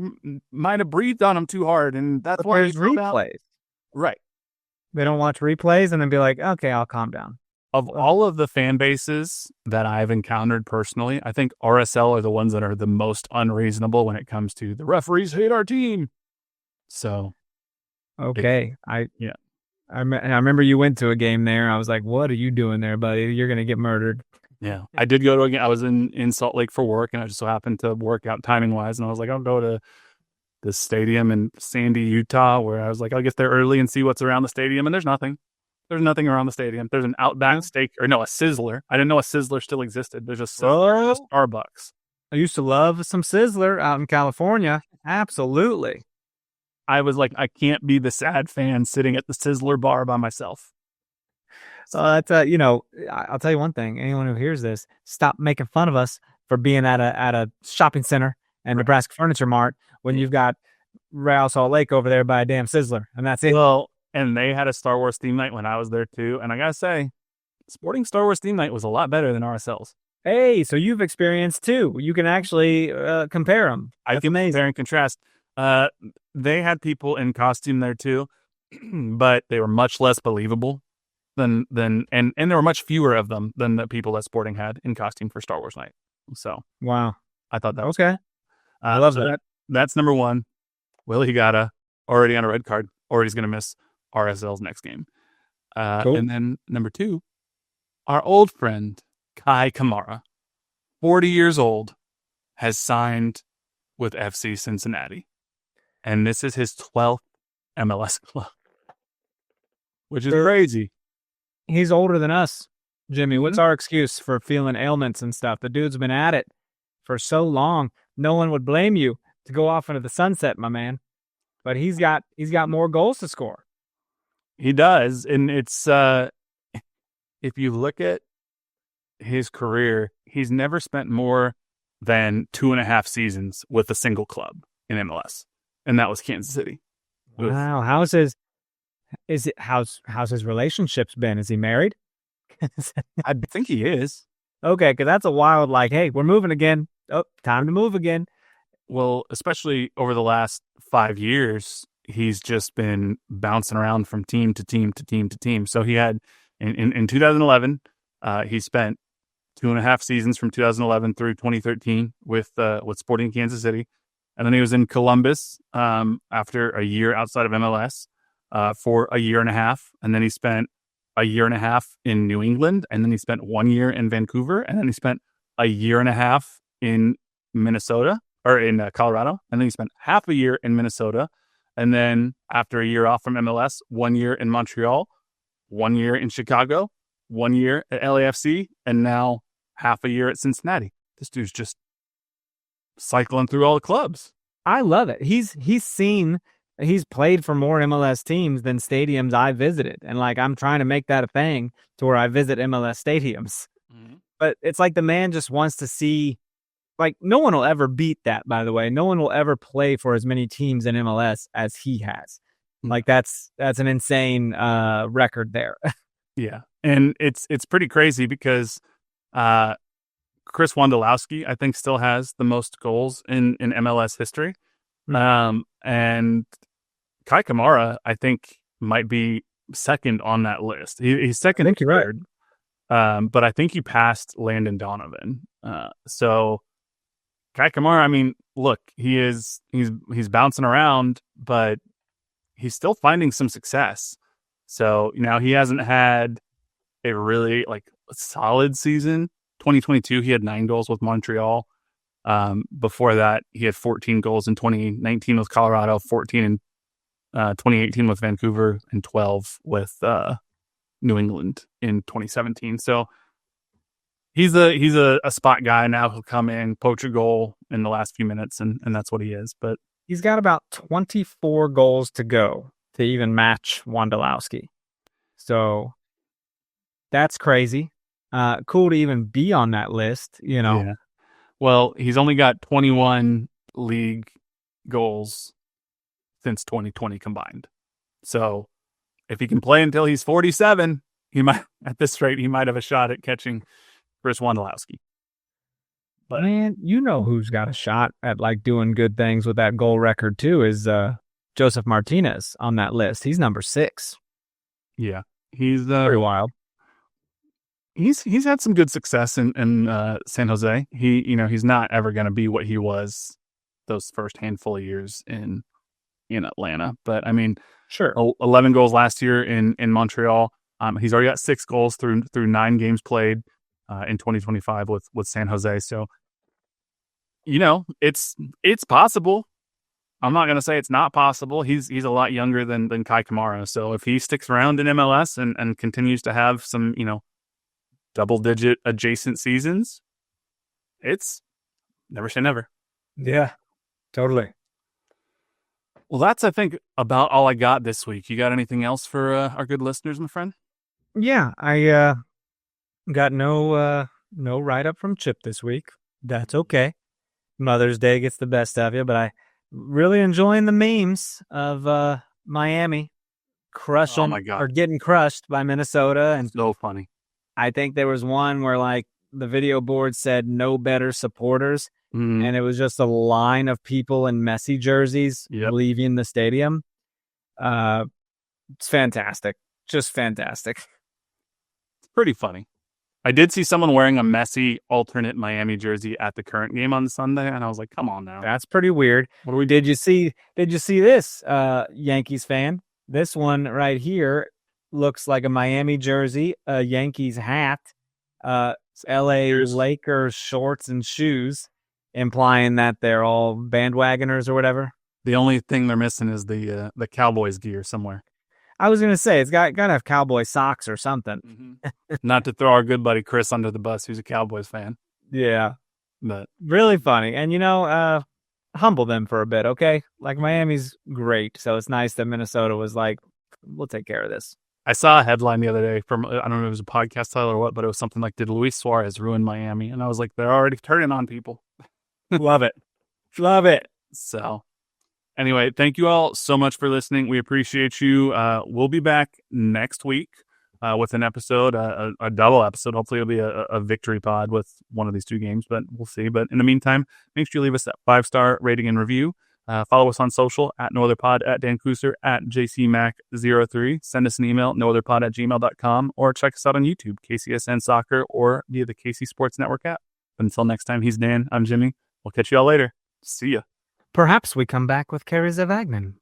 might have breathed on him too hard? And that's why there's replays. Right. They don't watch replays and then be like, okay, I'll calm down. Of all of the fan bases that I've encountered personally, I think RSL are the ones that are the most unreasonable when it comes to the referees hate our team. So. Okay. I remember you went to a game there. I was like, what are you doing there, buddy? You're going to get murdered. Yeah. I did go to a game. I was in Salt Lake for work, and I just so happened to work out timing-wise, and I was like, I'll go to this stadium in Sandy, Utah, where I was like, I'll get there early and see what's around the stadium, and there's nothing. There's nothing around the stadium. There's an Outback steak, a Sizzler. I didn't know a Sizzler still existed. There's a Starbucks. I used to love some Sizzler out in California. Absolutely. I was like, I can't be the sad fan sitting at the Sizzler bar by myself. So that's I'll tell you one thing. Anyone who hears this, stop making fun of us for being at a shopping center and Nebraska Furniture Mart when you've got Real Salt Lake over there by a damn Sizzler, and that's it. Well, and they had a Star Wars theme night when I was there too, and I gotta say, Sporting Star Wars theme night was a lot better than RSL's. Hey, so you've experienced two. You can actually compare them. I can compare and contrast. They had people in costume there too, but they were much less believable than and there were much fewer of them than the people that Sporting had in costume for Star Wars Night. So wow, I thought that was okay. I love that. That's number one. Willie Higata already on a red card, or he's going to miss RSL's next game. Cool. And then number two, our old friend Kai Kamara, 40 years old, has signed with FC Cincinnati. And this is his 12th MLS club, which is crazy. He's older than us, Jimmy. What's our excuse for feeling ailments and stuff? The dude's been at it for so long. No one would blame you to go off into the sunset, my man. But he's got more goals to score. He does. And it's if you look at his career, he's never spent more than 2.5 seasons with a single club in MLS. And that was Kansas City. Wow. How's his relationships been? Is he married? I think he is. Okay, because that's a wild, like, hey, we're moving again. Oh, time to move again. Well, especially over the last 5 years, he's just been bouncing around from team to team to team to team. So he had in 2011, he spent 2.5 seasons from 2011 through 2013 with Sporting Kansas City, and then he was in Columbus after a year outside of MLS for a year and a half, and then he spent a year and a half in New England, and then he spent 1 year in Vancouver, and then he spent a year and a half in Minnesota or in Colorado, and then he spent half a year in Minnesota, and then after a year off from MLS, 1 year in Montreal, 1 year in Chicago, 1 year at LAFC, and now half a year at Cincinnati. This dude's just cycling through all the clubs. I love it. He's played for more MLS teams than stadiums I visited. And like, I'm trying to make that a thing to where I visit MLS stadiums. Mm-hmm. But it's like the man just wants to see, like, no one will ever beat that, by the way. No one will ever play for as many teams in MLS as he has. Like, that's an insane record there. Yeah. And it's pretty crazy because Chris Wondolowski, I think, still has the most goals in MLS history. And Kai Kamara, I think, might be second on that list. He's second. I think you're third, right. But I think he passed Landon Donovan. So Kai Kamara, I mean, look, he's bouncing around, but he's still finding some success. So, he hasn't had a really solid season. 2022, he had 9 goals with Montreal. Before that, he had 14 goals in 2019 with Colorado, 14 in 2018 with Vancouver, and 12 with New England in 2017. So he's a spot guy now. He'll come in, poach a goal in the last few minutes, and that's what he is. But he's got about 24 goals to go to even match Wondolowski. So that's crazy. Cool to even be on that list, Yeah. Well, he's only got 21 league goals since 2020 combined. So if he can play until he's 47, at this rate, he might have a shot at catching Chris Wondolowski. But man, who's got a shot at doing good things with that goal record too is Joseph Martinez on that list. He's number 6. Yeah, he's very wild. He's had some good success in San Jose. He's not ever going to be what he was those first handful of years in Atlanta. But I mean, sure, 11 goals last year in Montreal. He's already got 6 goals through 9 games played in 2025 with San Jose. So it's possible. I'm not going to say it's not possible. He's a lot younger than Kai Kamara. So if he sticks around in MLS and continues to have some double-digit adjacent seasons, it's never say never. Yeah, totally. Well, that's, I think, about all I got this week. You got anything else for our good listeners, my friend? Yeah, I got no write-up from Chip this week. That's okay. Mother's Day gets the best of you, but I really enjoying the memes of Miami crushing or getting crushed by Minnesota. And so funny. I think there was one where the video board said "No Better Supporters," Mhm. and it was just a line of people in Messi jerseys Yep. leaving the stadium. It's fantastic, just fantastic. It's pretty funny. I did see someone wearing a Messi alternate Miami jersey at the current game on Sunday, and I was like, "Come on now." That's pretty weird. What do we Did you see this, Yankees fan? This one right here looks like a Miami jersey, a Yankees hat, it's LA Cheers. Lakers shorts and shoes, implying that they're all bandwagoners or whatever. The only thing they're missing is the Cowboys gear somewhere. I was gonna say it's gotta have cowboy socks or something. Not to throw our good buddy Chris under the bus, who's a Cowboys fan, Yeah, but really funny. And humble them for a bit, okay? Like Miami's great, so it's nice that Minnesota was like, we'll take care of this. I saw a headline the other day from, I don't know if it was a podcast title or what, but it was something like, "Did Luis Suarez ruin Miami?" And I was like, they're already turning on people. Love it. Love it. So anyway, thank you all so much for listening. We appreciate you. We'll be back next week with an episode, a double episode. Hopefully it'll be a victory pod with one of these two games, but we'll see. But in the meantime, make sure you leave us that 5-star rating and review. Follow us on social at NoOtherPod, at Dan Kooser, at JCMac03. Send us an email, nootherpod@gmail.com, or check us out on YouTube, KCSN Soccer, or via the KC Sports Network app. But until next time, he's Dan. I'm Jimmy. We'll catch you all later. See ya. Perhaps we come back with Kerry Zavagnin.